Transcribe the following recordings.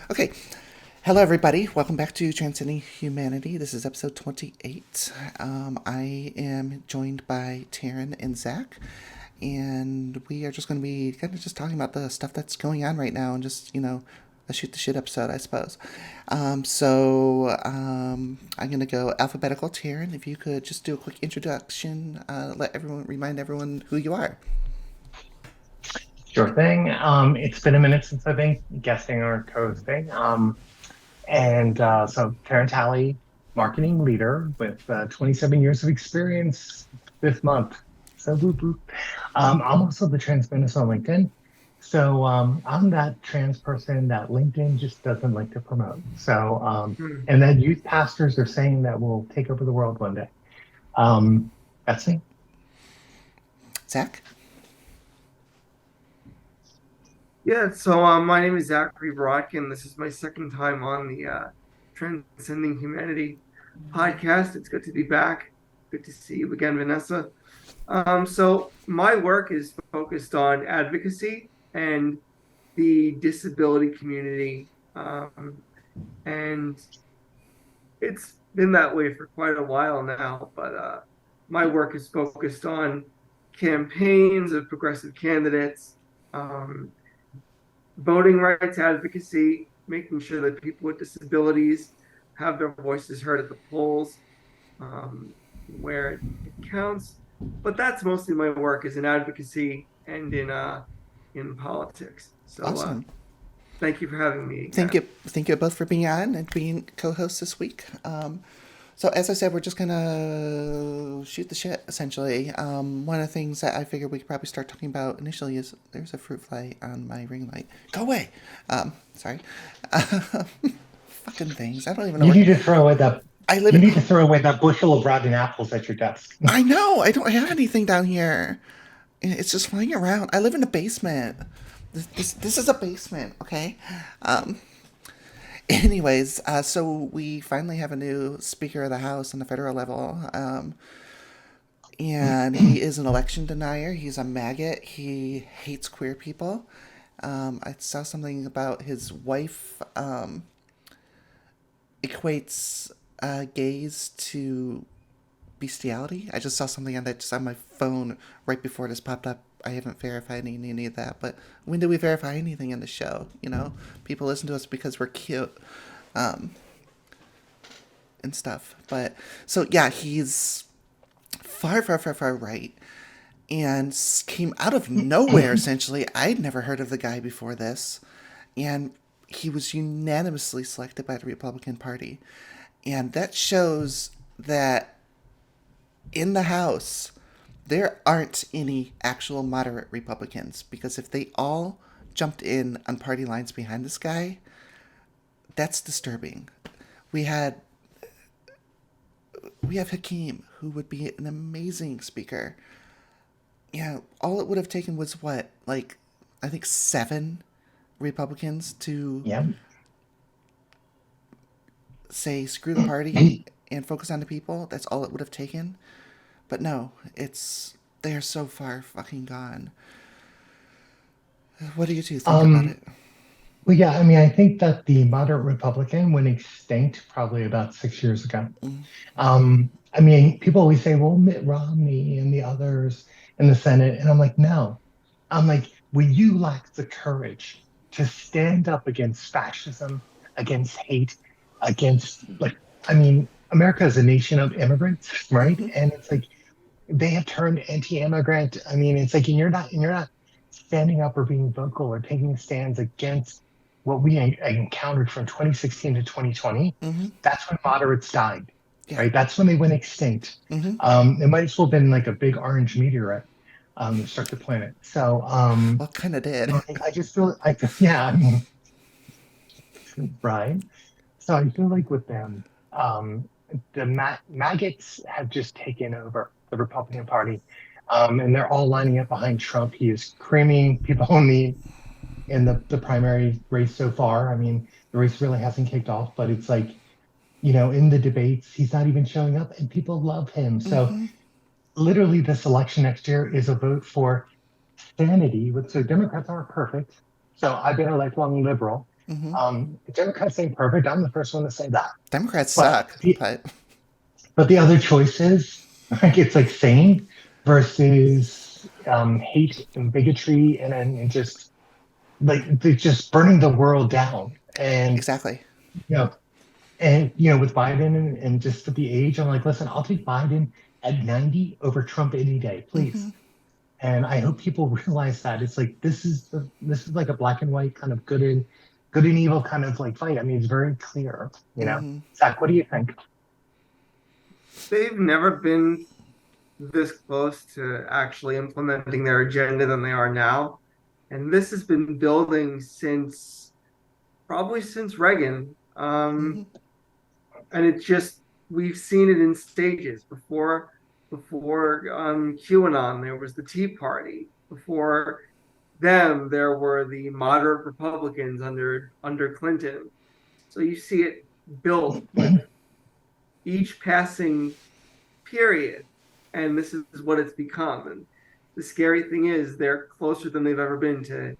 Okay. Hello, everybody. Welcome back to Transcending Humanity. This is episode 28. I am joined by Taryn and Zach, and we are just going to be kind of just talking about the stuff that's going on right now and just, a shoot the shit episode, I suppose. I'm going to go alphabetical. Taryn, if you could just do a quick introduction, remind everyone who you are. Sure thing. It's been a minute since I've been guesting or co-hosting. So Taryn Talley, marketing leader with 27 years of experience this month. So boop boop. I'm also the trans Vanessa on LinkedIn. I'm that trans person that LinkedIn just doesn't like to promote. Hmm. And that youth pastors are saying that will take over the world one day. That's me. Zach? My name is Zachary Brodkin. This is my second time on the Transcending Humanity podcast. It's good to be back. Good to see you again, Vanessa. My work is focused on advocacy and the disability community. And it's been that way for quite a while now, but my work is focused on campaigns of progressive candidates. Voting rights advocacy, making sure that people with disabilities have their voices heard at the polls where it counts. But that's mostly my work is in advocacy and in politics. Awesome. Thank you for having me Thank again. you, thank you both for being on and being co-hosts this week. So as I said, we're just gonna shoot the shit essentially. One of the things that I figured we could probably start talking about initially is there's a fruit fly on my ring light. Go away. Sorry. Fucking things. I don't even know You where. need to throw away that. I live You in. need to throw away that bushel of rotten apples at your desk. I know. I don't have anything down here. It's just flying around. I live in a basement. This is a basement. Okay. Um, Anyways, so we finally have a new Speaker of the House on the federal level. And he is an election denier. He's a maggot. He hates queer people. I saw something about his wife equates gays to bestiality. I just saw something on that just on my phone right before this popped up. I haven't verified any of that, but when do we verify anything in the show? People listen to us because we're cute, um, and stuff. But so yeah, he's far right, and came out of nowhere. Essentially, I'd never heard of the guy before this, and he was unanimously selected by the Republican Party, and that shows that in the House, there aren't any actual moderate Republicans because if they all jumped in on party lines behind this guy, that's disturbing. We had we have Hakeem, who would be an amazing speaker. Yeah, all it would have taken was what, like, I think seven Republicans to Yeah. say screw the party and focus on the people. That's all it would have taken. But no, they're so far fucking gone. What do you two think about Um, it? well, yeah, I mean, I think that the moderate Republican went extinct probably about 6 years ago. Mm, I mean, people always say, well, Mitt Romney and the others in the Senate. And I'm like, no. I'm like, when you lack the courage to stand up against fascism, against hate, against, like, I mean, America is a nation of immigrants, right? mm-hmm. And it's like they have turned anti-immigrant. I mean, it's like, and you're not standing up or being vocal or taking stands against what we encountered from 2016 to 2020. Mm-hmm. That's when moderates died, Yeah. right? That's when they went extinct. Mm-hmm. It might as well have been like a big orange meteorite that struck the planet. Well, kind of did. I just feel like, yeah, I mean, right. So I feel like with them, the MAGAts have just taken over the Republican Party, and they're all lining up behind Trump. He is creaming people in the primary race so far. I mean, the race really hasn't kicked off, but it's like, in the debates, he's not even showing up, and people love him. So Mm-hmm. literally, this election next year is a vote for sanity. So Democrats aren't perfect. So I've been a lifelong liberal. Mm-hmm. Democrats ain't perfect. I'm the first one to say that. Democrats But suck, the but but the other choices, like it's like sane versus hate and bigotry and just like they're just burning the world down. And exactly. you know, with Biden and just at the age, I'm like, listen, I'll take Biden at 90 over Trump any day, Mm-hmm. please. And I hope people realize that it's like this is like a black and white kind of good and evil kind of like fight. I mean, it's very clear, you know. Mm-hmm. Zach, what do you think? They've never been this close to actually implementing their agenda than they are now. And this has been building since probably since Reagan. Mm-hmm. And it's just we've seen it in stages before QAnon, there was the Tea Party. Before them, there were the moderate Republicans under Clinton. So you see it build with each passing period, and this is what it's become. And the scary thing is, they're closer than they've ever been to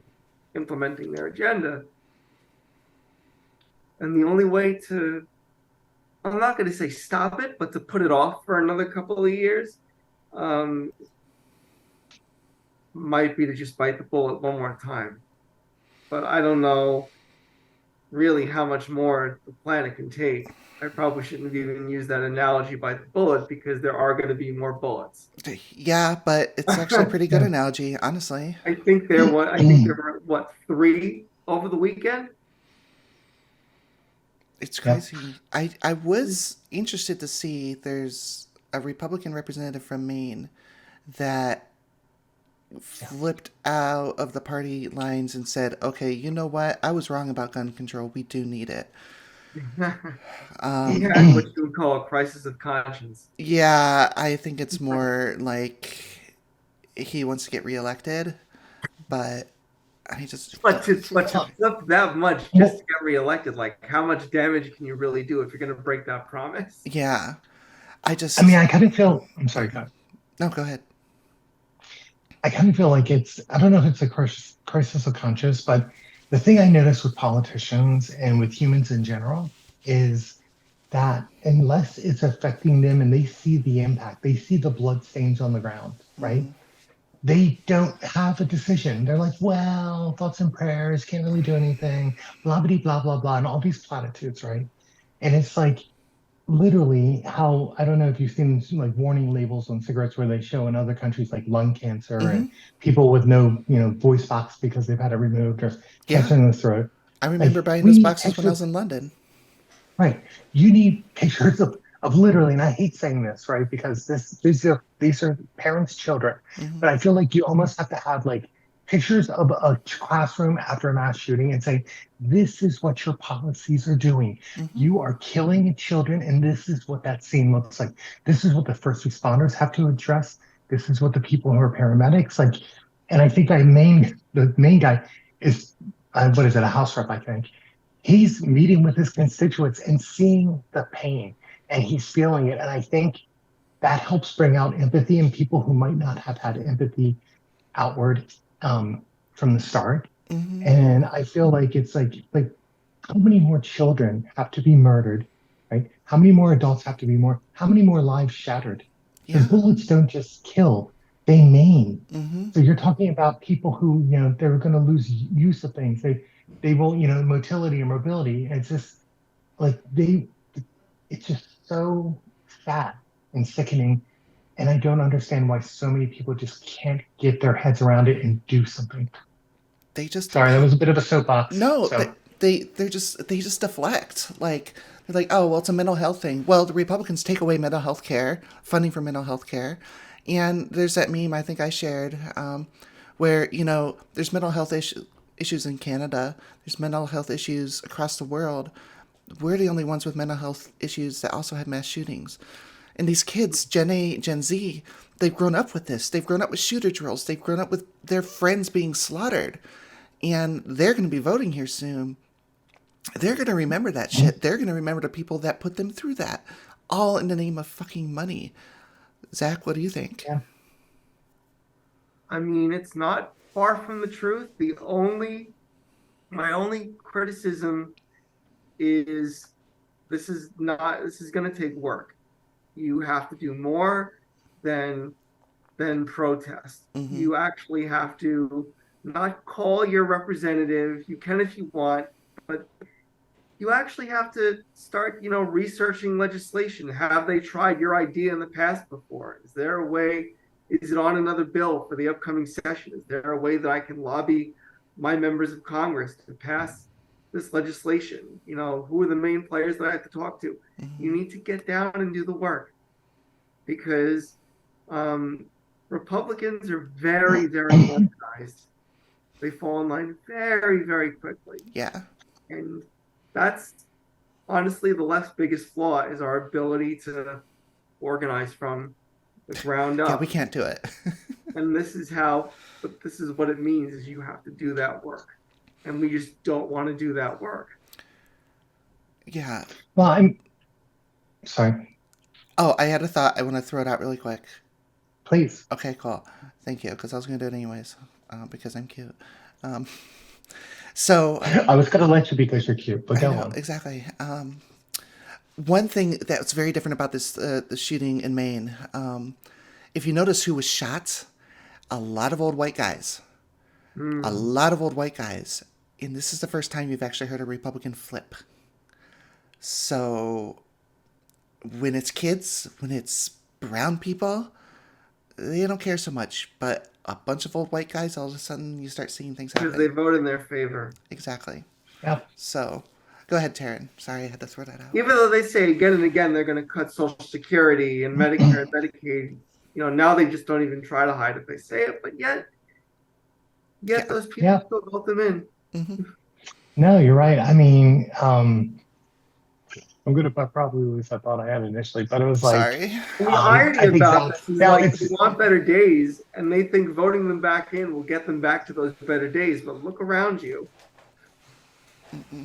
implementing their agenda. And the only way to, I'm not going to say stop it, but to put it off for another couple of years, um, might be to just bite the bullet one more time. But I don't know really how much more the planet can take. I probably shouldn't have even used that analogy by the bullet because there are going to be more bullets. Yeah, but it's actually a pretty good Yeah. analogy, honestly. I think there were what, three over the weekend? It's Yeah. crazy. I was interested to see there's a Republican representative from Maine that flipped out of the party lines and said, okay, you know what? I was wrong about gun control. We do need it. He Um, had what you would call a crisis of conscience. yeah, I think it's more like he wants to get reelected, but I just. But to flip that much just Well, to get reelected, like how much damage can you really do if you're going to break that promise? Yeah, I I mean, just. I kind of feel. I'm sorry, God. No, go ahead. I kind of feel like it's. I don't know if it's a crisis of conscience, but the thing I notice with politicians and with humans in general is that unless it's affecting them and they see the impact, they see the blood stains on the ground, right? Mm-hmm. They don't have a decision. They're like, well, thoughts and prayers can't really do anything, blah, blah, blah, blah, and all these platitudes, right? And it's like literally how I don't know if you've seen like warning labels on cigarettes where they show in other countries like lung cancer Mm-hmm. and people with no, voice box because they've had it removed or Yeah, cancer in the throat. I remember Like buying we those need boxes when I was pictures. in London. Right. You need pictures of literally, and I hate saying this, right? Because these are parents' children. Mm-hmm. But I feel like you almost have to have like pictures of a classroom after a mass shooting and say, this is what your policies are doing. Mm-hmm. You are killing children, and this is what that scene looks like. This is what the first responders have to address. This is what the people who are paramedics like. And I think the main guy is what is it, a house rep, I think he's meeting with his constituents and seeing the pain and he's feeling it. And I think that helps bring out empathy in people who might not have had empathy outward from the start. Mm-hmm. And I feel like it's like how many more children have to be murdered, right? How many more adults have to be how many more lives shattered? Because Yeah. bullets don't just kill, they maim. Mm-hmm. So you're talking about people who, they're going to lose use of things. They won't, motility or mobility. It's just like it's just so sad and sickening. And I don't understand why so many people just can't get their heads around it and do something. They just Sorry, that was a bit of a soapbox. no. So They just deflect. Like they're like, oh well, it's a mental health thing. Well, the Republicans take away mental health care funding for mental health care, and there's that meme I think I shared, where there's mental health issues in Canada. There's mental health issues across the world. We're the only ones with mental health issues that also have mass shootings. And these kids, Gen A, Gen Z, they've grown up with this. They've grown up with shooter drills. They've grown up with their friends being slaughtered. And they're going to be voting here soon. They're going to remember that shit. They're going to remember the people that put them through that. All in the name of fucking money. Zach, what do you think? yeah, I mean, it's not far from the truth. The only My only criticism is this is going to take work. You have to do more than protest. Mm-hmm. You actually have to not call your representative. You can if you want, but you actually have to start, researching legislation. Have they tried your idea in the past before? Is there a way? Is it on another bill for the upcoming session? Is there a way that I can lobby my members of Congress to pass this legislation? Who are the main players that I have to talk to? Mm-hmm. You need to get down and do the work because Republicans are very, very organized. They fall in line very, very quickly. Yeah. And that's honestly the left's biggest flaw is our ability to organize from the ground Yeah, we up. can't do it. And this is what it means is you have to do that work. And we just don't want to do that work. Yeah. Well, I'm sorry. Oh, I had a thought. I want to throw it out really quick. Please. Okay, cool. Thank you, because I was going to do it anyways, because I'm cute. Um, so I was going to let you because you're cute, but I go know on. exactly. One thing that's very different about this the shooting in Maine, if you notice who was shot, a lot of old white guys, a lot of old white guys, and this is the first time you've actually heard a Republican flip. So when it's kids, when it's brown people, they don't care so much. But a bunch of old white guys, all of a sudden, you start seeing things happen. Because they vote in their favor. Exactly. Yeah. So, go ahead, Taryn. Sorry, I had to throw that out. Even though they say again and again they're going to cut Social Security and Medicare and Medicaid, now they just don't even try to hide it. They say it, but yet those people still vote them in. Mm-hmm. No, you're right. I mean, I'm good at probably at least I thought I had initially, but it was like Sorry. The irony about this is they want better days, and they think voting them back in will get them back to those better days. But look around you.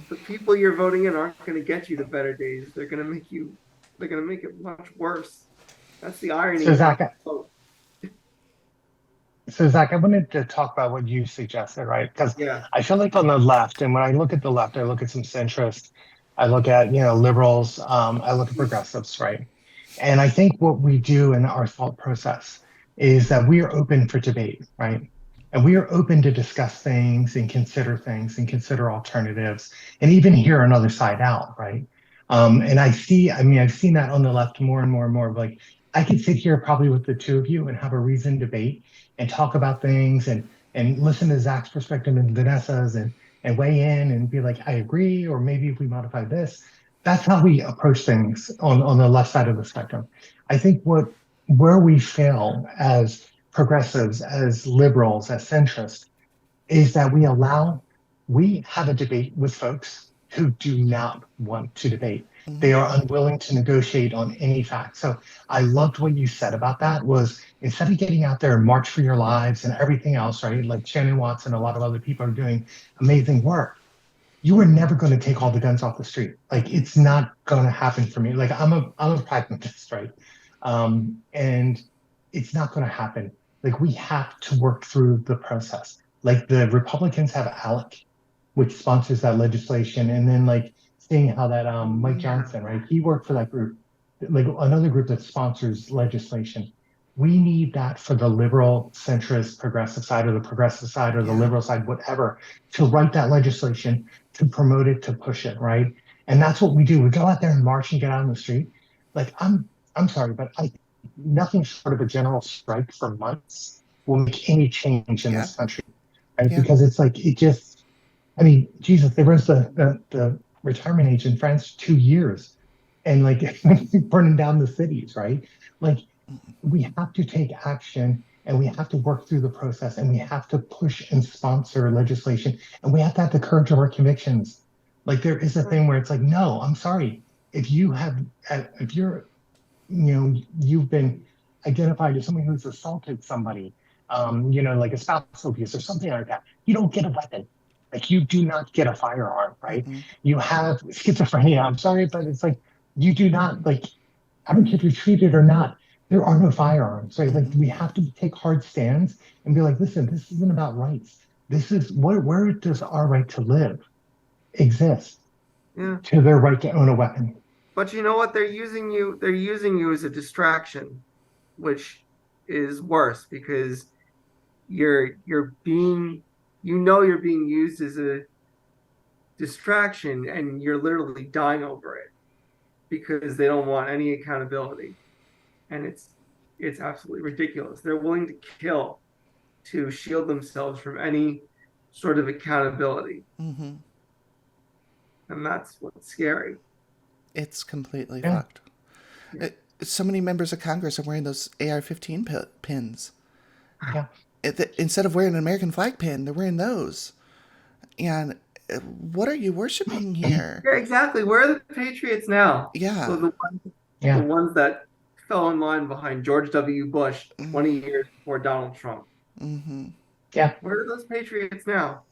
The people you're voting in aren't going to get you to better days. They're going to make it much worse. That's the irony. So Zach, I wanted to talk about what you suggested, right? Because yeah. I feel like on the left, and when I look at the left, I look at some centrists, I look at liberals, I look at progressives, right? And I think what we do in our thought process is that we are open for debate, right? And we are open to discuss things and consider alternatives and even hear another side out, right? And I've seen that on the left more and more and more. Like I could sit here probably with the two of you and have a reasoned debate and talk about things and listen to Zach's perspective and Vanessa's and weigh in and be like, I agree, or maybe if we modify this. That's how we approach things on the left side of the spectrum. I think where we fail as progressives, as liberals, as centrists, is that we have a debate with folks who do not want to debate. Mm-hmm. They are unwilling to negotiate on any fact. So I loved what you said about that was instead of getting out there and march for your lives and everything else, right? Like Shannon Watts and a lot of other people are doing amazing work. You are never going to take all the guns off the street. Like it's not going to happen for me. Like I'm a pragmatist, right? And it's not going to happen. Like we have to work through the process. Like the Republicans have ALEC, which sponsors that legislation, and then like seeing how that Mike Johnson, right? He worked for that group, like another group that sponsors legislation. We need that for the liberal, centrist, progressive side, or the progressive side, or the liberal side, whatever, to write that legislation, to promote it, to push it, right? And that's what we do. We go out there and march and get out on the street. Like I'm sorry, but nothing short of a general strike for months will make any change in this country, right? Because it's like Jesus, they raised the retirement age in France 2 years, and like burning down the cities, right? Like we have to take action, and we have to work through the process, and we have to push and sponsor legislation, and we have to have the courage of our convictions. Like there is a thing where it's like, no, I'm sorry, if you're you've been identified as someone who's assaulted somebody, like a spousal abuse or something like that, you don't get a weapon. Like you do not get a firearm, right? Mm-hmm. You have schizophrenia. I'm sorry, but it's like you do not, like, I don't care if you're treated or not. There are no firearms, right? Like we have to take hard stands and be like, listen, this isn't about rights. this is where does our right to live exist Yeah. to their right to own a weapon? But you know what? They're using you as a distraction, which is worse because you're being you're being used as a distraction and you're literally dying over it because they don't want any accountability. And it's absolutely ridiculous. They're willing to kill to shield themselves from any sort of accountability. Mm-hmm. And that's what's scary. It's completely Yeah. fucked. So many members of Congress are wearing those AR-15 pins. Yeah. Instead of wearing an American flag pin, they're wearing those. And what are you worshiping here? Yeah, exactly. Where are the patriots now? Yeah. So the ones that fell in line behind George W. Bush 20 years before Donald Trump. Mm-hmm. Yeah. Where are those patriots now?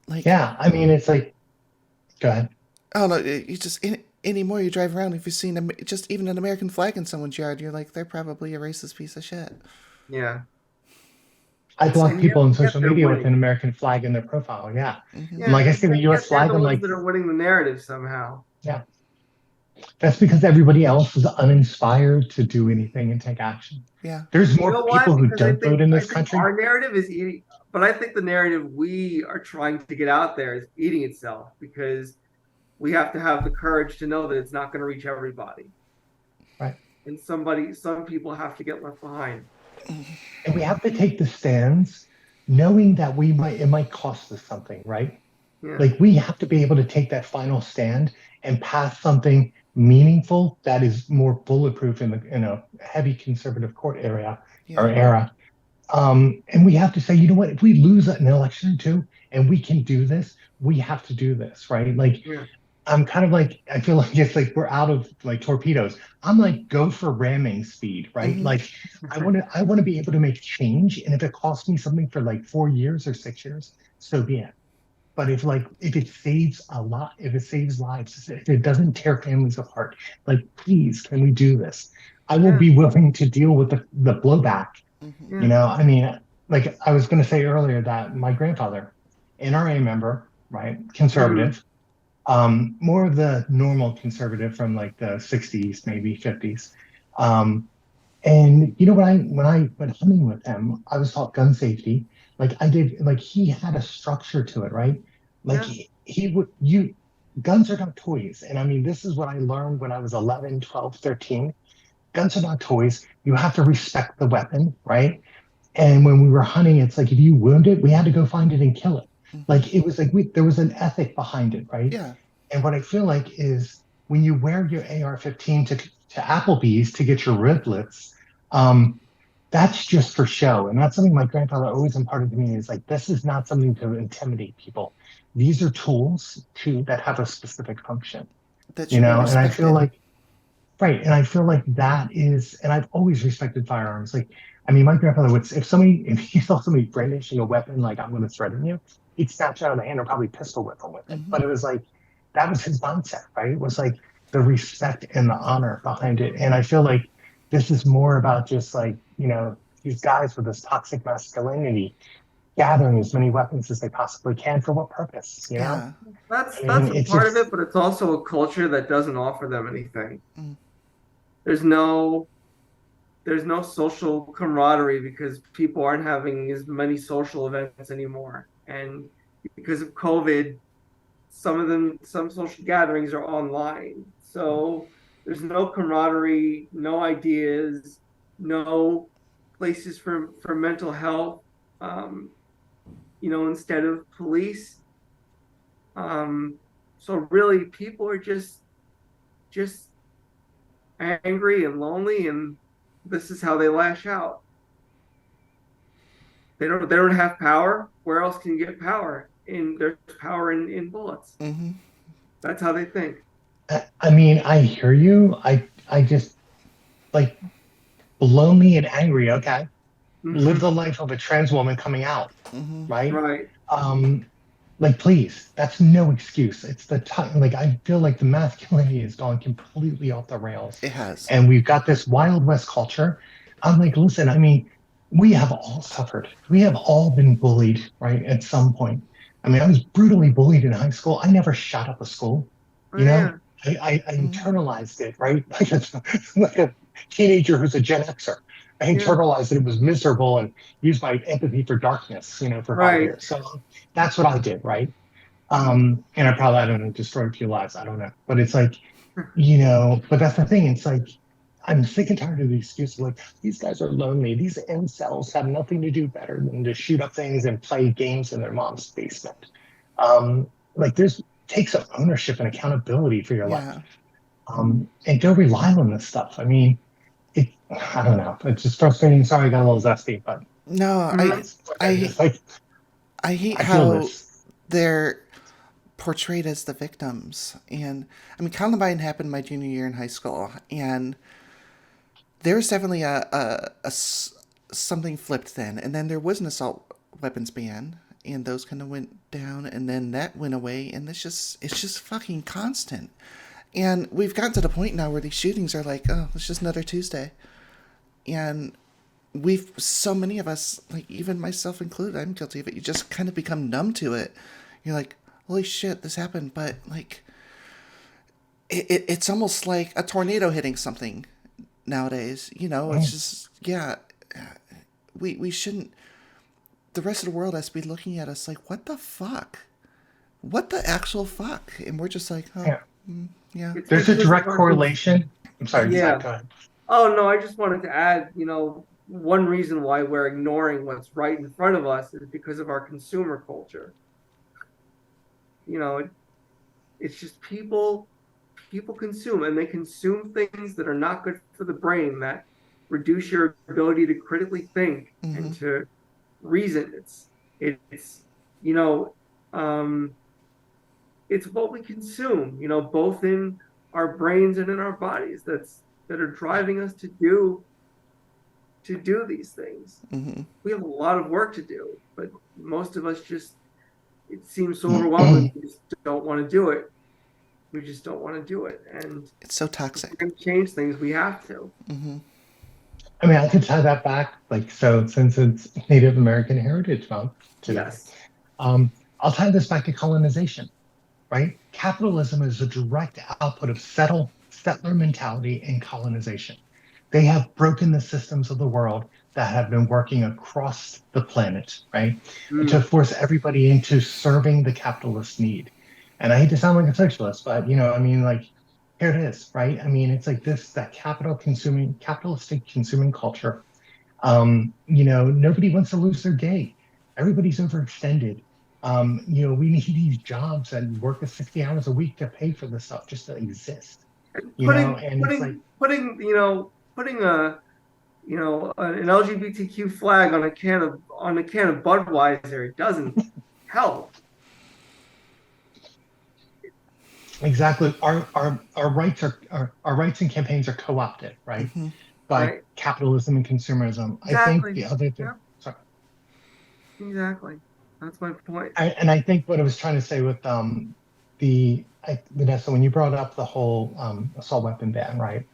Like, yeah, I mean, it's like, go ahead. Oh no, you just anymore you drive around, if you've seen just even an American flag in someone's yard, you're like, they're probably a racist piece of shit. Yeah. I block people on social media with winning. an American flag in their profile. Yeah. Mm-hmm. Yeah, And like I see the U.S. flag, they're I'm the like, ones that are winning the narrative somehow. yeah. That's because everybody else is uninspired to do anything and take action. Yeah. There's more You know why? people who Because I don't think- vote in I this think country. Our narrative is eating, but I think the narrative we are trying to get out there is eating itself because we have to have the courage to know that it's not going to reach everybody. Right. And some people have to get left behind. And we have to take the stands knowing that it might cost us something, right? Yeah. Like we have to be able to take that final stand and pass something meaningful that is more bulletproof in a heavy conservative court area or era. And we have to say, you know what, if we lose an election or two and we can do this, we have to do this, right? Like I'm kind of like, I feel like it's like we're out of like torpedoes. I'm like, go for ramming speed, right? Mhm. Like I want to be able to make change. And if it costs me something for like 4 years or 6 years, so be it. But if it saves a lot, if it saves lives, if it doesn't tear families apart, like please, can we do this? I will be willing to deal with the blowback. Mm-hmm. You know, I mean, like I was going to say earlier that my grandfather, NRA member, right, conservative, more of the normal conservative from like the 60s, maybe 50s. And you know, when I went hunting with him, I was taught gun safety. Like I did, like he had a structure to it, right? Like guns are not toys. And I mean, this is what I learned when I was 11, 12, 13. Guns are not toys. You have to respect the weapon, right? And when we were hunting, it's like if you wound it, we had to go find it and kill it. Mm-hmm. Like it was like there was an ethic behind it, right? Yeah. And what I feel like is when you wear your AR-15 to Applebee's to get your riblets, that's just for show. And that's something my grandfather always imparted to me is like, this is not something to intimidate people. These are tools that have a specific function, That you know? And I feel respected. like, right. And I feel like that is, and I've always respected firearms. Like, I mean, my grandfather would, if he saw somebody brandishing a weapon, like I'm going to threaten you, he'd snatch it out of the hand or probably pistol whip them with it. Mm-hmm. But it was like, that was his mindset, right? It was like the respect and the honor behind it. And I feel like this is more about just like, you know, these guys with this toxic masculinity gathering as many weapons as they possibly can for what purpose, you know? That's a part of it, but it's also a culture that doesn't offer them anything. Mm. There's no social camaraderie because people aren't having as many social events anymore. And because of COVID, some social gatherings are online. So there's no camaraderie, no ideas, no places for mental health, you know, instead of police. So really people are just angry and lonely, and this is how they lash out. They don't have power. Where else can you get power? There's power in bullets. Mm-hmm. That's how they think. I mean, I hear you. I just like lonely and angry. Okay, live the life of a trans woman coming out, right? Right. Like please, that's no excuse. It's the time. Like I feel like the masculinity has gone completely off the rails. It has. And we've got this Wild West culture. I'm like, listen, I mean, we have all suffered. We have all been bullied, right? At some point. I mean, I was brutally bullied in high school. I never shot up a school, Oh, you know? yeah. I Mhm. internalized it, right? Like a teenager who's a Gen Xer. I Yeah. internalized that it was miserable and used my empathy for darkness, for five Right. years. So that's what I did, right? And I don't know, destroyed a few lives. I don't know. But it's like, but that's the thing. It's like, I'm sick and tired of the excuses like, these guys are lonely. These incels have nothing to do better than to shoot up things and play games in their mom's basement. Like, take some ownership and accountability for your life. Yeah. And don't rely on this stuff. I mean, I don't know. It's just frustrating. Sorry, I got a little zesty, but No, Mhm. that's what I'm I just like, I hate I feel how this. they're portrayed as the victims. And I mean, Columbine happened my junior year in high school, and there was definitely something flipped then, and then there was an assault weapons ban, and those kind of went down, and then that went away, and it's just fucking constant. And we've gotten to the point now where these shootings are like, oh, it's just another Tuesday, and so many of us, like even myself included, I'm guilty of it. You just kind of become numb to it. You're like, holy shit, this happened, but like it's almost like a tornado hitting something nowadays. It's just, yeah, we shouldn't. The rest of the world has to be looking at us like, what the fuck? What the actual fuck? And we're just like, oh, Yeah. yeah. There's a Because of direct our correlation. I'm sorry, Zach, yeah. go ahead. Oh no, I just wanted to add, one reason why we're ignoring what's right in front of us is because of our consumer culture. You know, it's just people consume, and they consume things that are not good for the brain, that reduce your ability to critically think Mm-hmm. and to reason. It's you know um it's what we consume, both in our brains and in our bodies, that are driving us to do these things. Mm-hmm. We have a lot of work to do, but most of us just, it seems so overwhelming, we just don't want to do it. We just don't want to do it. And It's so if we're toxic. going to change things, we have to. Mm-hmm. I mean, I could tie that back, like, so since it's Native American Heritage Month today, Yes. um, I'll tie this back to colonization, right? Capitalism is a direct output of settler mentality and colonization. They have broken the systems of the world that have been working across the planet, right? To Mm. force everybody into serving the capitalist need. And I hate to sound like a socialist, but I mean, like, here it is, right? I mean, it's like that capitalistic consuming culture. Nobody wants to lose their gig. Everybody's overextended. We need these jobs and work 60 hours a week to pay for this stuff just to exist. And putting And it's like, putting putting putting an LGBTQ flag on a can of Budweiser, it doesn't help. exactly, our rights our rights and campaigns are co-opted, right? Mm-hmm. By Right. capitalism and consumerism. I think Exactly. the other thing, Yeah. sorry, Exactly. That's my point. and I think what I was trying to say with Vanessa, when you brought up the whole assault weapon ban, right?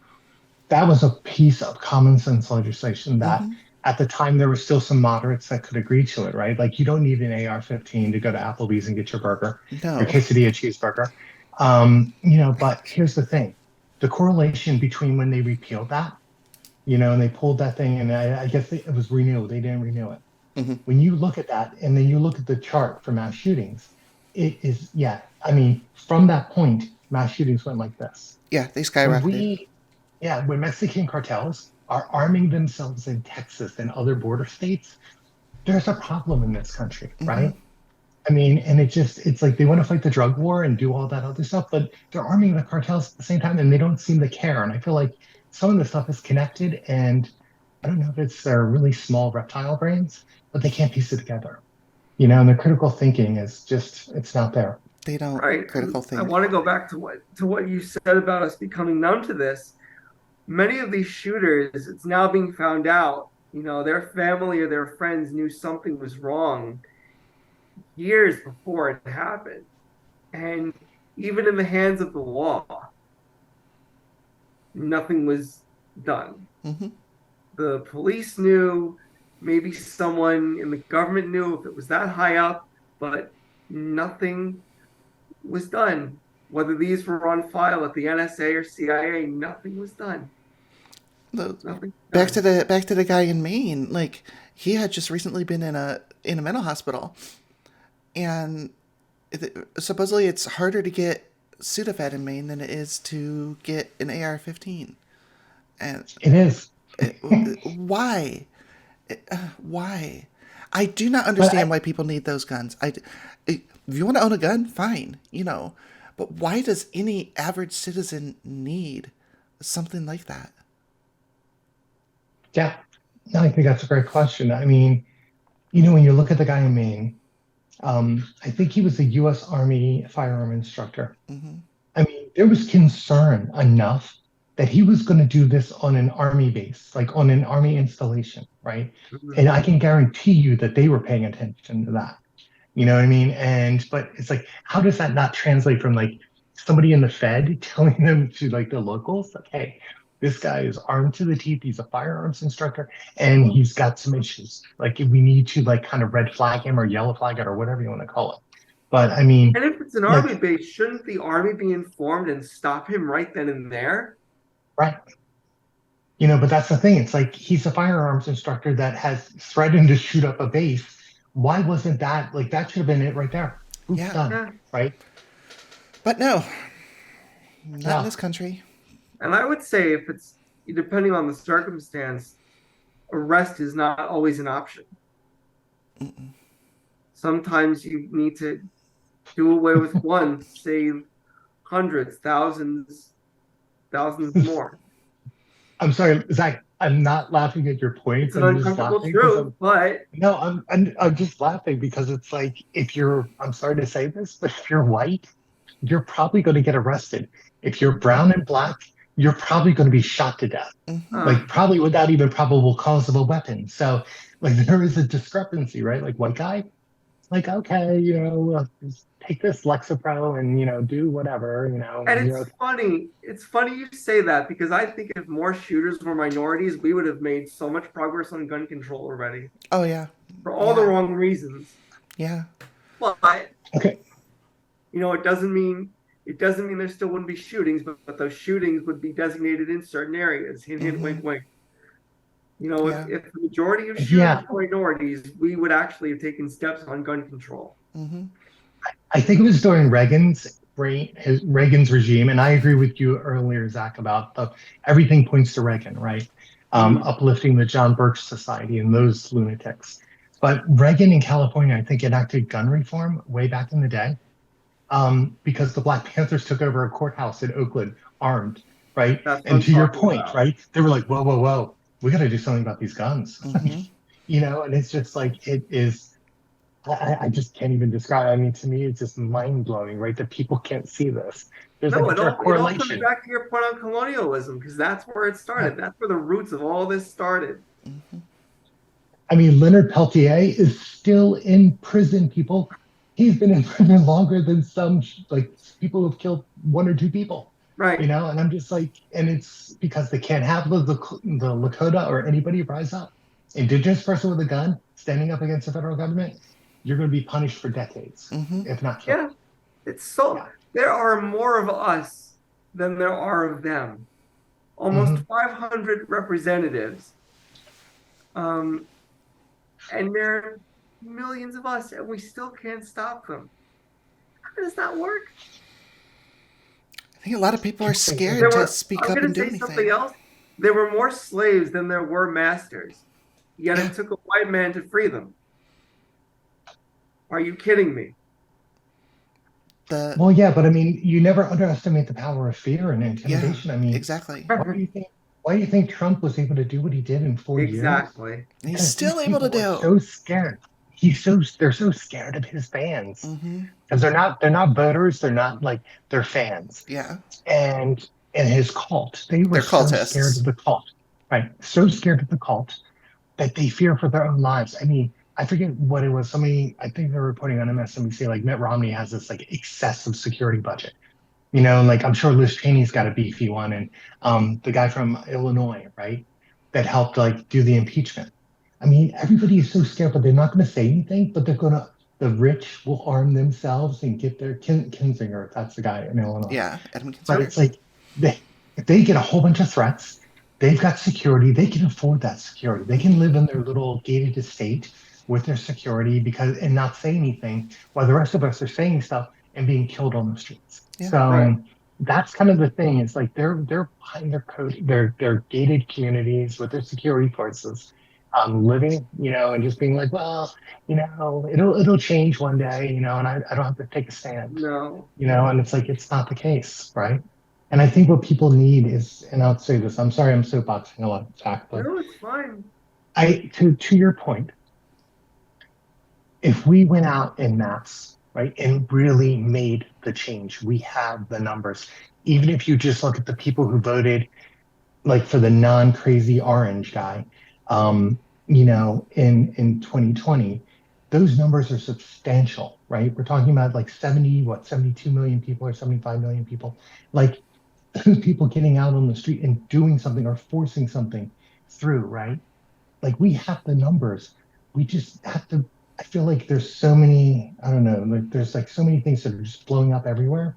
That was a piece of common sense legislation that Mm-hmm. at the time there were still some moderates that could agree to it, right? Like, you don't need an AR-15 to go to Applebee's and get your burger, your No. quesadilla cheeseburger. But here's the thing: the correlation between when they repealed that, and they pulled that thing, and I guess it was renewed. They didn't renew it. Mm-hmm. When you look at that, and then you look at the chart for mass shootings, it is, yeah. I mean, from that point, mass shootings went like this. Yeah, they When skyrocketed. we when Mexican cartels are arming themselves in Texas and other border states, there's a problem in this country, Mm-hmm. right? I mean, and it's like they want to fight the drug war and do all that other stuff, but they're arming the cartels at the same time and they don't seem to care. And I feel like some of the stuff is connected, and I don't know if it's their really small reptile brains, but they can't piece it together. And their critical thinking is just, it's not there. They don't Right. And critical I think. want to go back to what you said about us becoming numb to this. Many of these shooters, it's now being found out, their family or their friends knew something was wrong years before it happened. And even in the hands of the law, nothing was done. Mm-hmm. The police knew, Maybe someone in the government knew if it was that high up, but nothing was done. Whether these were on file at the NSA or CIA, nothing was done. The, Nothing back to done. the guy in Maine. Like, he had just recently been in a mental hospital, and supposedly it's harder to get Sudafed in Maine than it is to get an AR-15. And It is. it, why? Why? I do not But understand why people need those guns. If you want to own a gun, fine, But why does any average citizen need something like that? yeah, no, I think that's a great question. I mean, when you look at the guy in Maine, I think he was a U.S. Army firearm instructor. Hmm. I mean, there was concern enough that he was going to do this on an army base, like on an army installation, right? Mhm. And I can guarantee you that they were paying attention to that. You know what I mean? But it's like, how does that not translate from like somebody in the Fed telling them to like the locals, like, hey, this guy is armed to the teeth. He's a firearms instructor and he's got some issues. Like, we need to like kind of red flag him or yellow flag it or whatever you want to call it. But I mean, And if it's an army like, base, shouldn't the army be informed and stop him right then and there? right. But that's the thing. It's like he's a firearms instructor that has threatened to shoot up a base. Why wasn't that like that should have been it right there? Oops, Yeah, done. Yeah. Right? but no, not in Yeah. this country. And I would say if it's depending on the circumstance, arrest is not always an option. Sometimes you need to do away with one, save hundreds, thousands more. I'm sorry, Zach. I'm not laughing at your It's points. an I'm just uncomfortable laughing because truth, I'm but no, I'm just laughing because it's like if you're I'm sorry to say this, but if you're white, you're probably going to get arrested. If you're brown and black, you're probably going to be shot to death. Hmm. uh, Like probably without even probable cause of a weapon. So like there is a discrepancy, right? Like white guy, like okay, just take this Lexapro and do whatever, and and you're it's okay. funny. It's funny you say that because I think if more shooters were minorities, we would have made so much progress on gun control already Oh yeah, for all the yeah, wrong reasons. yeah, But Okay. it doesn't mean there still wouldn't be shootings, but those shootings would be designated in certain areas. Hint, hint, hmm, wink, wink. If, yeah, if the majority of shooters Yeah, were minorities, we would actually have taken steps on gun control. hmm, I think it was during Reagan's regime, and I agree with you earlier, Zach, about the everything points to Reagan, right? Mhm. Uplifting the John Birch Society and those lunatics. But Reagan in California, I think, enacted gun reform way back in the day, because the Black Panthers took over a courthouse in Oakland armed, right? That's what And I'm to your talking point, about. right? They were like, whoa, whoa, whoa, we got to do something about these guns, hmm. and it's just like it is. I just can't even describe it. I mean, to me, it's just mind blowing, right? That people can't see this. There's like No, a direct it all comes correlation. back to your point on colonialism because that's where it Yeah. started. That's where the roots of all this started. I mean, Leonard Peltier is still in prison, people. He's been in prison longer than some like people who've killed one or two people, Right. and I'm just like, and it's because they can't have the Lakota or anybody rise up. Indigenous person with a gun standing up against the federal government, you're going to be punished for decades, Hmm. if not killed. Yeah. It's so Yeah. there are more of us than there are of them. Almost Hmm. 500 representatives. Um, and there are millions of us, and we still can't stop them. How does that work? I think a lot of people are People think that scared There to were, speak I'm up going and to do say something anything. else. There were more slaves than there were masters, yet Yeah, it took a white man to free them. Are you kidding me? the Well, yeah, but I mean, you never underestimate the power of fear and yeah, intimidation. I mean, exactly. why do you think Trump was able to do what he did in 4 years? Exactly. And he's Because these still able to people were do. so scared. They're so scared of his fans Hmm. because they're not voters. They're not like they're fans. Yeah, And his cult, they were they're so scared cultists. of the cult, right? So scared of the cult that they fear for their own lives. I mean, I forget what it was. Somebody, I think they were reporting on MSNBC, like Mitt Romney has this like excessive security budget. Like I'm sure Liz Cheney's got a beefy one, and the guy from Illinois, right, that helped like do the impeachment. I mean, everybody is so scared, but they're not going to say anything. But the rich will arm themselves and get their Kinzinger. That's the guy in Illinois. Yeah, Edmund But Kinsinger. it's like if they get a whole bunch of threats, they've got security. They can afford that security. They can live in their little gated estate with their security because and not say anything while the rest of us are saying stuff and being killed on the streets. Yeah. Right. So that's kind of the thing. It's like they're behind their code, their gated communities with their security forces, living, and just being like, well, it'll change one day, and I don't have to take a stand, No. and it's like it's not the case, right? And I think what people need is, and I'll say this, I'm sorry I'm soapboxing a lot, Zach, but No, it's fine. to your point, if we went out in mass, right, and really made the change, we have the numbers. Even if you just look at the people who voted, like for the non-crazy orange guy, in 2020, those numbers are substantial, right? We're talking about like 72 million people or 75 million people. Like people getting out on the street and doing something or forcing something through, right? Like we have the numbers. We just have to. I feel like there's so many, I don't know, like there's like so many things that are just blowing up everywhere.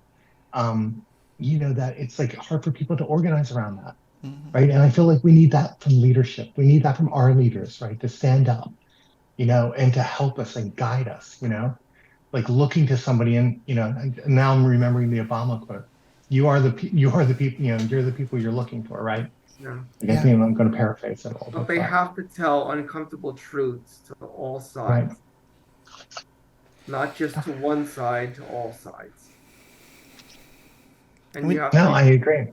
Um, that it's like hard for people to organize around that, Hmm. right? And I feel like we need that from leadership. We need that from our leaders, right? To stand up, and to help us and guide us, like looking to somebody and and now I'm remembering the Obama quote. You are the people, you're the people you're looking for, right? No. Like I Yeah. think I'm going to paraphrase it a little But bit, they but have to tell uncomfortable truths to all right. sides, not just to one side, to all sides. And We, No, I agree.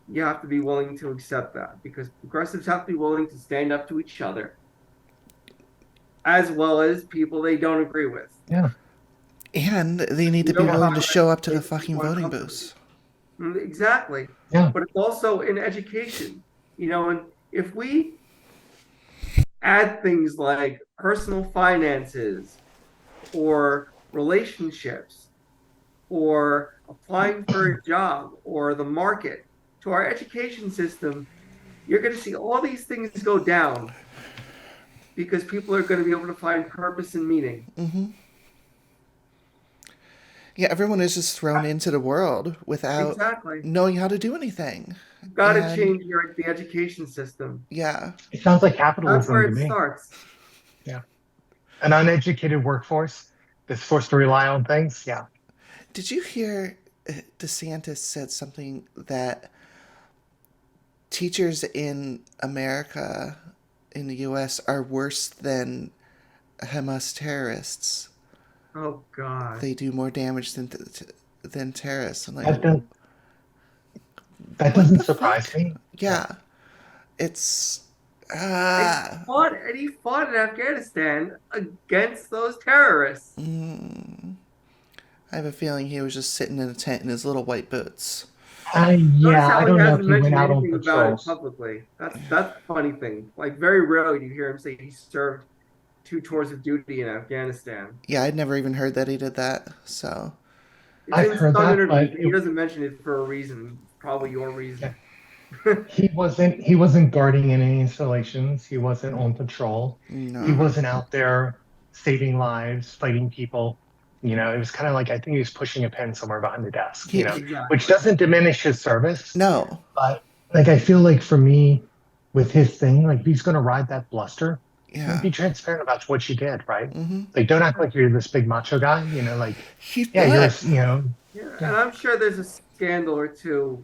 you have to be willing to accept that because progressives have to be willing to stand up to each other as well as people they don't agree with. Yeah, and they need You to be don't yeah, willing to show up to the make fucking people voting uncomfortable. booths. Exactly. yeah. But it's also in education, and if we add things like personal finances or relationships or applying for a job or the market to our education system, you're going to see all these things go down because people are going to be able to find purpose and meaning. Hmm. Yeah, everyone is just thrown into the world without Exactly. knowing how to do anything. You've got to And change the education system. yeah. It sounds like That's where capitalism to it me. starts. Yeah, an uneducated workforce that's forced to rely on things. Yeah, Did you hear DeSantis said something that teachers in America, in the US, are worse than Hamas terrorists? Oh God. They do more damage than terrorists. I'm like, that does, that what doesn't the surprise fuck? me. Yeah, Yeah, it's And ah. he fought in Afghanistan against those terrorists. Mm, I have a feeling he was just sitting in a tent in his little white boots. Notice yeah. I how he don't know if hasn't he went mentioned out on anything about it patrols. publicly. That's the funny thing. Like very rarely do you hear him say he served 2 tours of duty in Afghanistan. Yeah, I'd never even heard that he did that. So It's I've in heard some that, interviews, but but he doesn't mention it for a reason. Probably your yeah, reason. he wasn't guarding in any installations. He wasn't on patrol. He no. Mm-hmm. wasn't out there saving lives, fighting people. It was kind of like I think he was pushing a pen somewhere behind the desk, which Exactly. doesn't diminish his service. No. But like I feel like for me, with his thing, like if he's gonna ride that bluster, Yeah. be transparent about what you did, right? Mm-hmm. Like don't act like you're this big macho guy, like He's yeah, not. Yeah, yeah, and I'm sure there's a scandal or two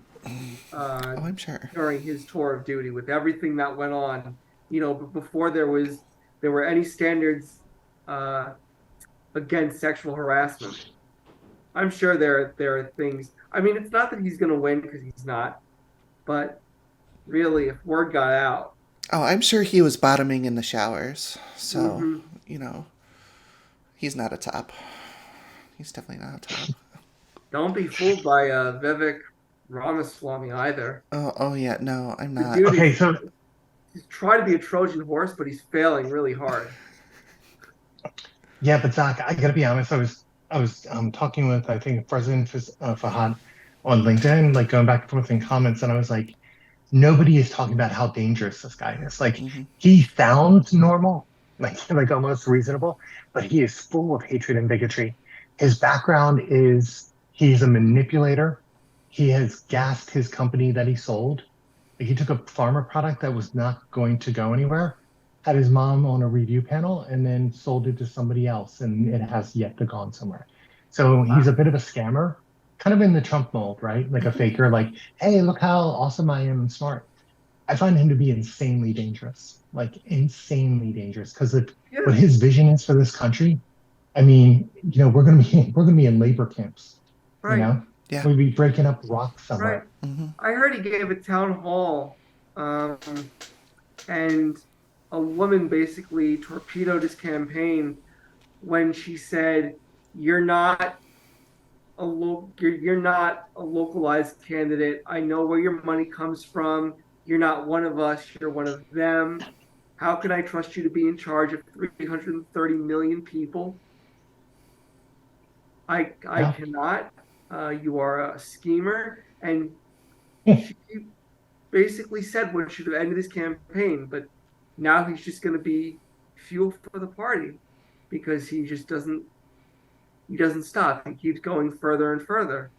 Oh, I'm sure. during his tour of duty with everything that went on. Before there were any standards uh, against sexual harassment. I'm sure there are things. I mean, it's not that he's going to win because he's not, but really, if word got out, Oh, I'm sure he was bottoming in the showers. So, mm-hmm, you know, he's not a top. He's definitely not a top. don't be fooled by Vivek Ramaswamy either. Oh yeah, no, I'm The not. dude okay, is so he's trying to be a Trojan horse, but he's failing really hard. yeah, but Zach, I gotta be honest. I was talking with I think President Fahad on LinkedIn, like going back and forth in comments, and I was like, nobody is talking about how dangerous this guy is. Like Hmm. he sounds normal, like almost reasonable, but he is full of hatred and bigotry. His background is he's a manipulator. He has gassed his company that he sold. Like he took a pharma product that was not going to go anywhere, had his mom on a review panel, and then sold it to somebody else, and it has yet to gone somewhere. So he's a bit of a scammer, kind of in the Trump mold, right? Like a faker, like, hey, look how awesome I am and smart. I find him to be insanely dangerous, like insanely dangerous, because Yeah, what his vision is for this country. I mean, we're gonna be in labor camps. You right, know, Yeah. we'd be breaking up rocks right. somewhere. Mm-hmm. I heard he gave a town hall, um, and a woman basically torpedoed his campaign when she said, "You're not you're not a localized candidate. I know where your money comes from. You're not one of us. You're one of them. How can I trust you to be in charge of 330 million people? I Yeah. cannot. You are a schemer." And she basically said what should have ended his campaign, but now he's just going to be fuel for the party because he doesn't stop. He keeps going further and further.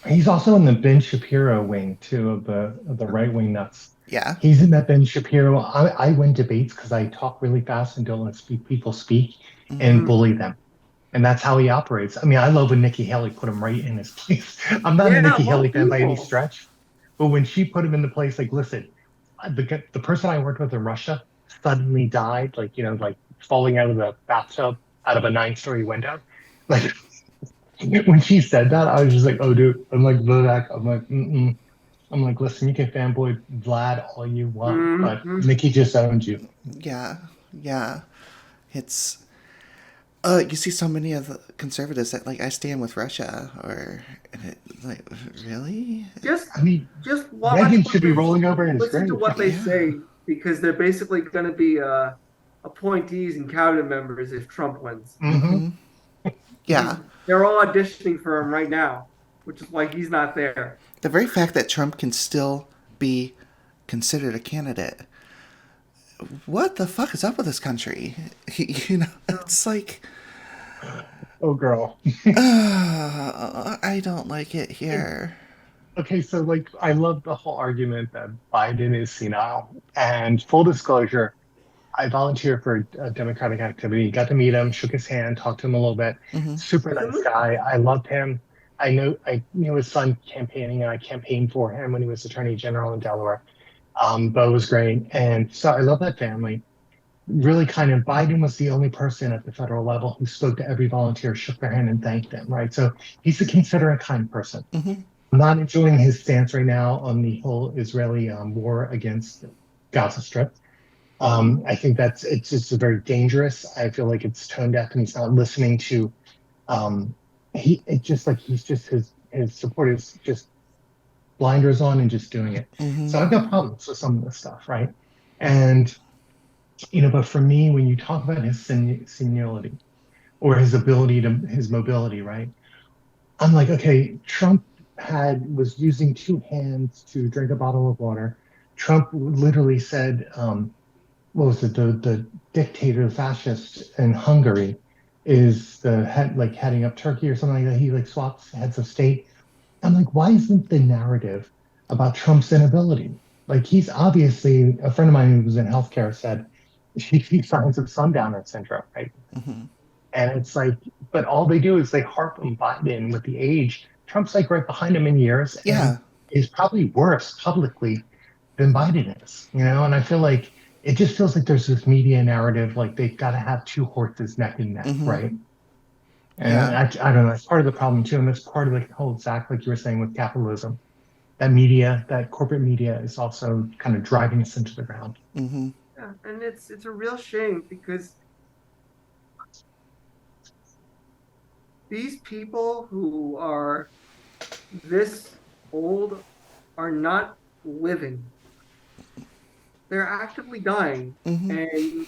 He's also in the Ben Shapiro wing too of the right wing nuts. Yeah. He's in that Ben Shapiro. I win debates because I talk really fast and don't let people speak and Mm-hmm. Mm. bully them. And that's how he operates. I mean, I love when Nikki Haley put him right in his place. I'm not a Yeah, Nikki Haley most fan by any people. stretch, but when she put him in the place, like, listen, the person I worked with in Russia suddenly died, like, like falling out of the bathtub out of a 9-story window. Like, when she said that, I was just like, oh, dude. I'm like, Vivek. I'm like, mm-mm. I'm like, listen, you can fanboy Vlad all you want, but Mm-hmm. Nikki just owned you. Yeah. Yeah. It's you see so many of the conservatives that like I stand with Russia or like really? Just I mean, just watch Reagan what should be they rolling over in his listen to grave. what they Yeah. say because they're basically going to be appointees and cabinet members if Trump wins. Hmm. Mm-hmm. Yeah. They're all auditioning for him right now, which is why he's not there. The very fact that Trump can still be considered a candidate. What the fuck is up with this country? You know, it's like Oh, girl. I don't like it here. Okay, so like, I love the whole argument that Biden is senile. And full disclosure, I volunteered for a Democratic activity, got to meet him, shook his hand, talked to him a little bit. Mm-hmm. Super nice guy. I loved him. I knew his son campaigning, and I campaigned for him when he was Attorney General in Delaware. Bo was great. And so I love that family. Really kind of Biden was the only person at the federal level who spoke to every volunteer, shook their hand, and thanked them, right? So he's a considerate, kind person. Mm-hmm. I'm not enjoying his stance right now on the whole Israeli war against Gaza Strip. I think it's just very dangerous. I feel like it's tone deaf and he's not listening to um, it's just like he's just his support is just blinders on and just doing it. Mm-hmm. So I've got problems with some of this stuff, right? And but for me, when you talk about his seniority or his ability to his mobility, right? I'm like, okay, Trump was using two hands to drink a bottle of water. Trump literally said, what was it? The dictator, the fascist in Hungary is the head, like heading up Turkey or something like that. He like swaps heads of state. I'm like, why isn't the narrative about Trump's inability? Like he's obviously a friend of mine who was in healthcare said he signs of sundowner syndrome, right? Mm-hmm. And it's like, but all they do is they harp on Biden with the age. Trump's like right behind him in years and Yeah. is probably worse publicly than Biden is, And I feel like it just feels like there's this media narrative, like they've got to have two horses neck and neck, Mm-hmm. right? And Yeah. I don't know, it's part of the problem too. And that's part of the whole Zach, like you were saying with capitalism, that media, that corporate media is also kind of driving us into the ground. Mm-hmm. Yeah, and it's a real shame because these people who are this old are not living. They're actively dying, Mm-hmm. and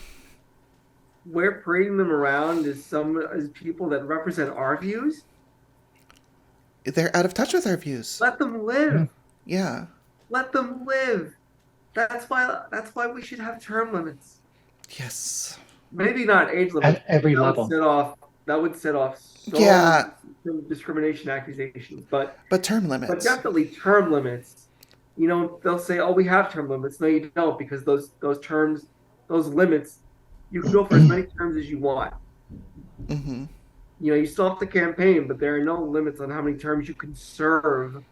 we're parading them around as people that represent our views. They're out of touch with our views. Let them Yeah. live. Yeah. Let them live. That's why we should have term limits. Yes. Maybe not age limits. At every That would level. set off. That would set off so Yeah, many discrimination accusations, but term but limits. definitely term limits. They'll say, "Oh, we have term limits." No, you don't, because those terms, those limits, you can go for as many terms as you want. Mm-hmm. You still have to campaign, but there are no limits on how many terms you can serve.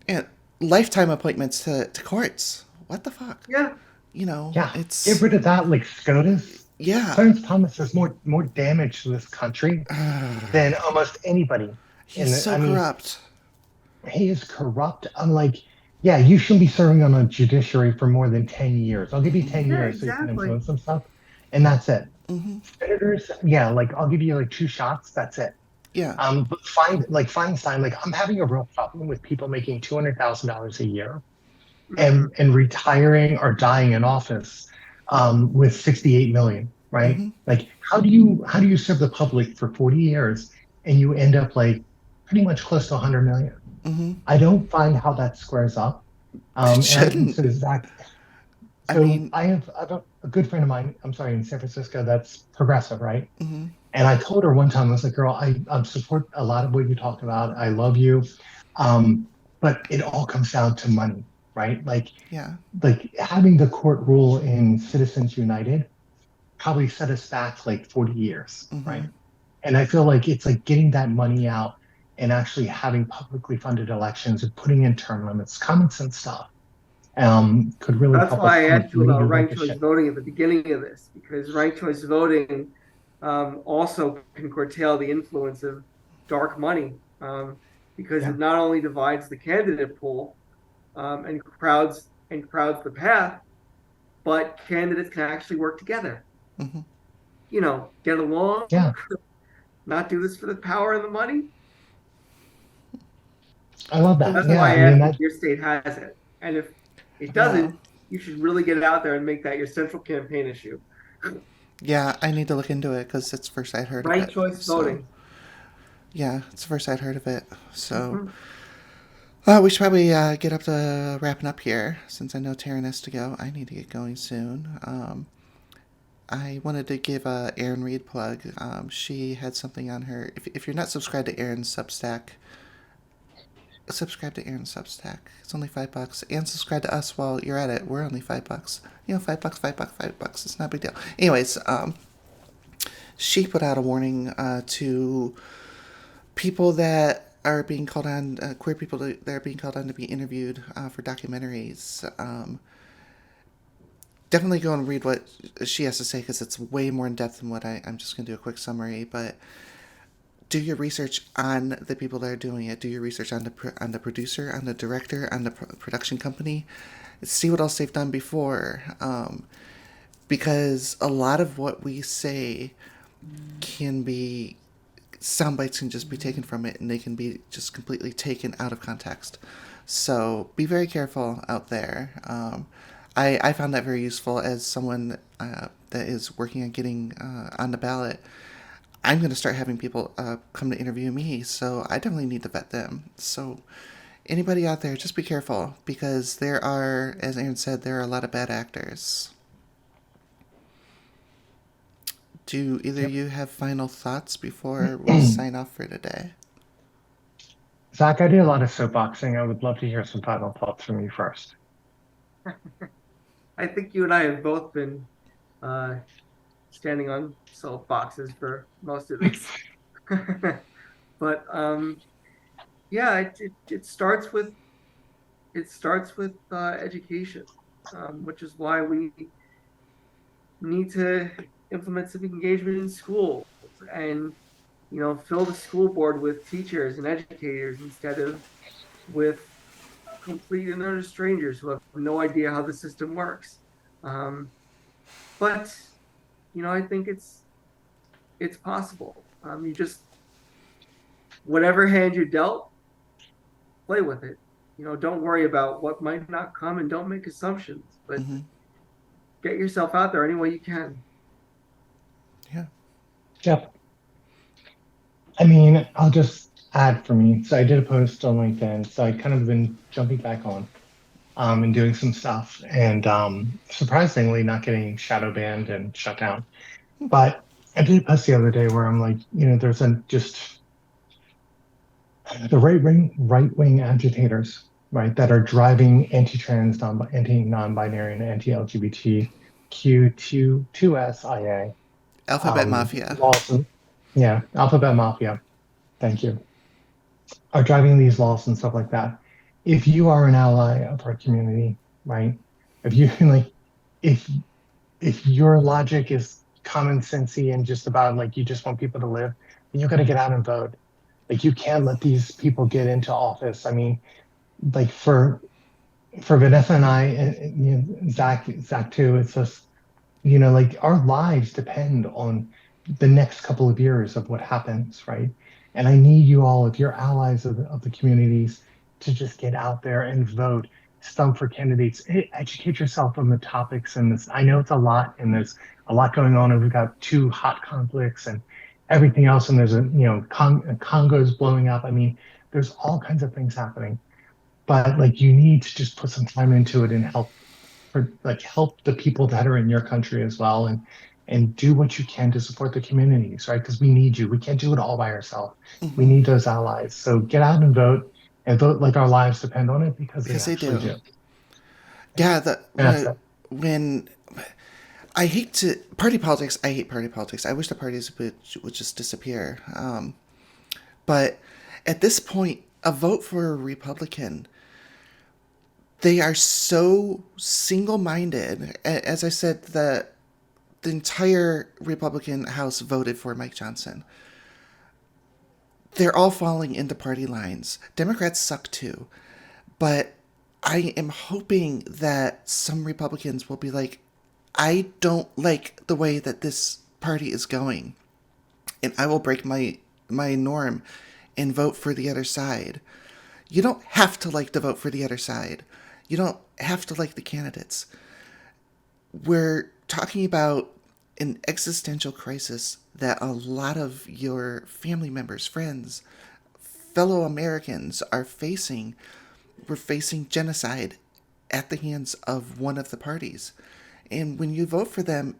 And lifetime appointments to courts. What the fuck? Yeah, Yeah, get It's rid of that like SCOTUS. yeah. Clarence Thomas does more damage to this country than almost anybody. He's And so I mean, corrupt. he is corrupt. I'm like, yeah, you shouldn't be serving on a judiciary for more than 10 years. I'll give you 10 yeah, years so you can exactly. influence some stuff, and that's it. Mm-hmm. Senators, yeah, like I'll give you like 2 shots, that's it. Yeah. But Feinstein, like I'm having a real problem with people making $200,000 a year Mhm. and retiring or dying in office with 68 million, right? Mm-hmm. Like how do you serve the public for 40 years and you end up like pretty much close to 100 million? Mm-hmm. I don't find how that squares up. It And shouldn't. so Zach, I so mean, I have a good friend of mine, I'm sorry, in San Francisco that's progressive, right? mm-hmm. And I told her one time, I was like, girl, I support a lot of what you talked about. I love you. But it all comes down to money, right? Yeah. Like having the court rule in Citizens United probably set us back like 40 years, Mm-hmm. right? And I feel like it's like getting that money out and actually having publicly funded elections and putting in term limits, common sense stuff, could really That's help us why I kind of asked you maybe about right ranked the choice ship. voting at the beginning of this, because ranked choice voting also can curtail the influence of dark money, because Yeah, it not only divides the candidate pool, and crowds the path, but candidates can actually work together. Mm-hmm. Get along, yeah, not do this for the power and the money. I love that. That's Mm-hmm. Yeah, why I I mean asked if that. your state has it. And if it Well, doesn't, you should really get it out there and make that your central campaign issue. yeah, I need to look into it because it's the first I'd heard of Ranked it. choice So, voting. yeah, it's the first I'd heard of it. So, Mhm. we should probably get up to wrapping up here since I know Taryn has to go. I need to get going soon. I wanted to give Erin Reed plug. She had something on her. If you're not subscribed to Erin's Substack, subscribe to Aaron's Substack. It's only $5, and subscribe to us while you're at it. We're only $5. $5, $5, $5. It's not a big deal. Anyways, she put out a warning to people that are being called on, queer people that are being called on to be interviewed for documentaries. Definitely go and read what she has to say because it's way more in depth than what I'm just going to do a quick summary, but do your research on the people that are doing it. Do your research on the producer, on the director, on the production company. See what else they've done before, because a lot of what we say can be sound bites can just be taken from it, and they can be just completely taken out of context. So be very careful out there. I found that very useful as someone that is working on getting on the ballot. I'm going to start having people come to interview me, so I definitely need to vet them. So, anybody out there, just be careful because there are, as Aaron said, there are a lot of bad actors. Do either of Yep. you have final thoughts before we sign off for today? Zach, I do a lot of soapboxing. I would love to hear some final thoughts from you first. I think you and I have both been uh, standing on soapboxes for most of this. But yeah, it starts with education, which is why we need to implement civic engagement in schools and fill the school board with teachers and educators instead of with complete and utter strangers who have no idea how the system works. Um, but I think it's possible. You just whatever hand you're dealt, play with it. Don't worry about what might not come and don't make assumptions, but Mm-hmm. get yourself out there any way you can. Yeah. Yep. I mean, I'll just add for me. So I did a post on LinkedIn. So I kind of been jumping back on. and doing some stuff, and surprisingly not getting shadow banned and shut down. But I did a post the other day where I'm like, there's just the right wing agitators, right, that are driving anti-trans, anti-non-binary, and anti-LGBTQ2SIA Alphabet Mafia. laws. Yeah, Alphabet Mafia. Thank you. Are driving these laws and stuff like that. If you are an ally of our community, right? If you like, if if your logic is common sensey and just about like you just want people to live, then you got to get out and vote. Like you can't let these people get into office. I mean, like for Vanessa and I, and Zach too. It's just like our lives depend on the next couple of years of what happens, right? And I need you all, if you're allies of the communities, to just get out there and vote, stump for candidates, educate yourself on the topics. And this, I know it's a lot, and there's a lot going on, and we've got two hot conflicts and everything else, and there's Congo's blowing up. I mean, there's all kinds of things happening, but like you need to just put some time into it and help the people that are in your country as well, and do what you can to support the communities, right? Because we need you. We can't do it all by ourselves. We Mm-hmm. need those allies. So get out and vote like our lives depend on it, because they Because they actually do. do. Yeah, And that's it. when I hate to party politics. I hate party politics. I wish the parties would just disappear. But at this point, a vote for a Republican, they are so single-minded. As I said, the entire Republican House voted for Mike Johnson. They're all falling into party lines. Democrats suck too, but I am hoping that some Republicans will be like, I don't like the way that this party is going, and I will break my norm and vote for the other side. You don't have to like to vote for the other side. You don't have to like the candidates. We're talking about an existential crisis that a lot of your family members, friends, fellow Americans are facing. We're facing genocide at the hands of one of the parties. And when you vote for them,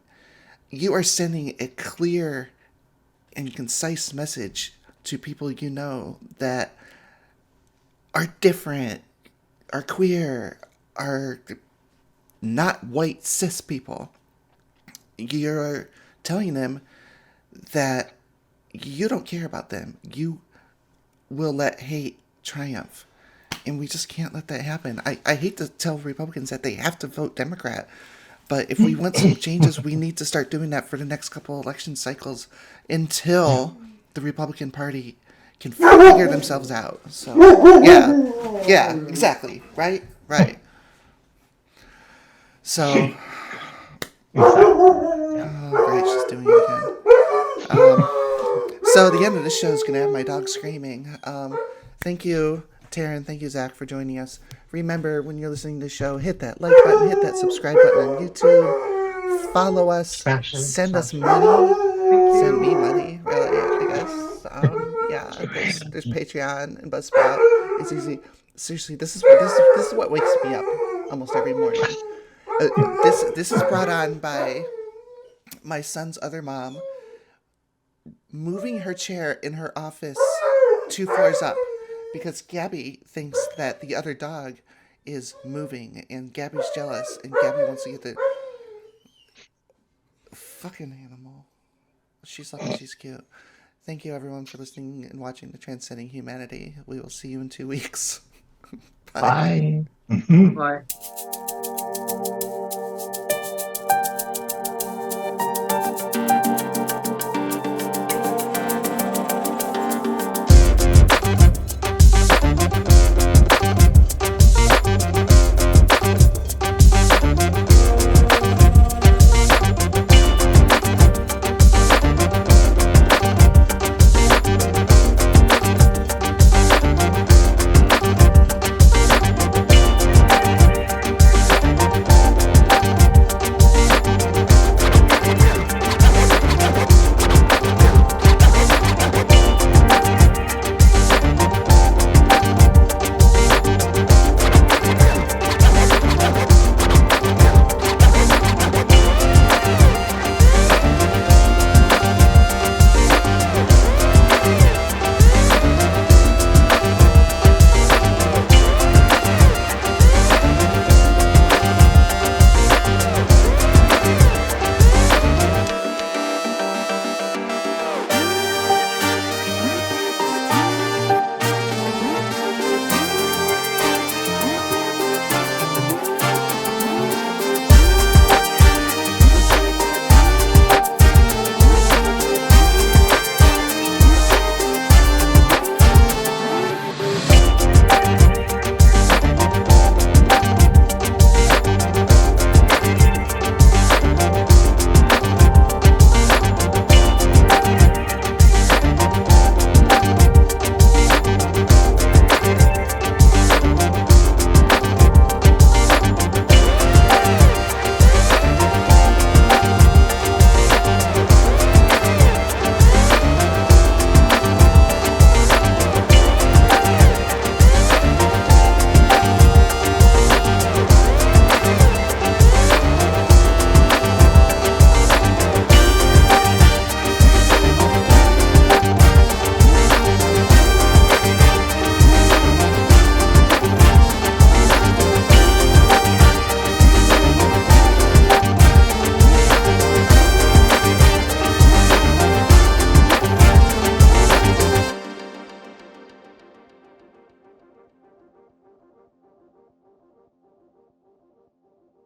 you are sending a clear and concise message to people you know that are different, are queer, are not white cis people. You're telling them that you don't care about them. You will let hate triumph. And we just can't let that happen. I hate to tell Republicans that they have to vote Democrat, but if we want some changes, we need to start doing that for the next couple election cycles until the Republican Party can figure themselves out. So, yeah, exactly. Right. So, oh, great, she's doing it again. So the end of the show is going to have my dog screaming. Thank you, Taryn. Thank you, Zach, for joining us. Remember, when you're listening to the show, hit that like button, hit that subscribe button on YouTube. Follow us. Smash it, Send us smash it. money. Send me money, really, I guess. Yeah, there's Patreon and Buzzsprout. It's easy. Seriously, this is what wakes me up almost every morning. This is brought on by my son's other mom moving her chair in her office 2 floors up because Gabby thinks that the other dog is moving, and Gabby's jealous, and Gabby wants to get the fucking animal. She's lucky she's cute. Thank you, everyone, for listening and watching the Transcending Humanity. We will see you in 2 weeks. Bye. Bye. Bye.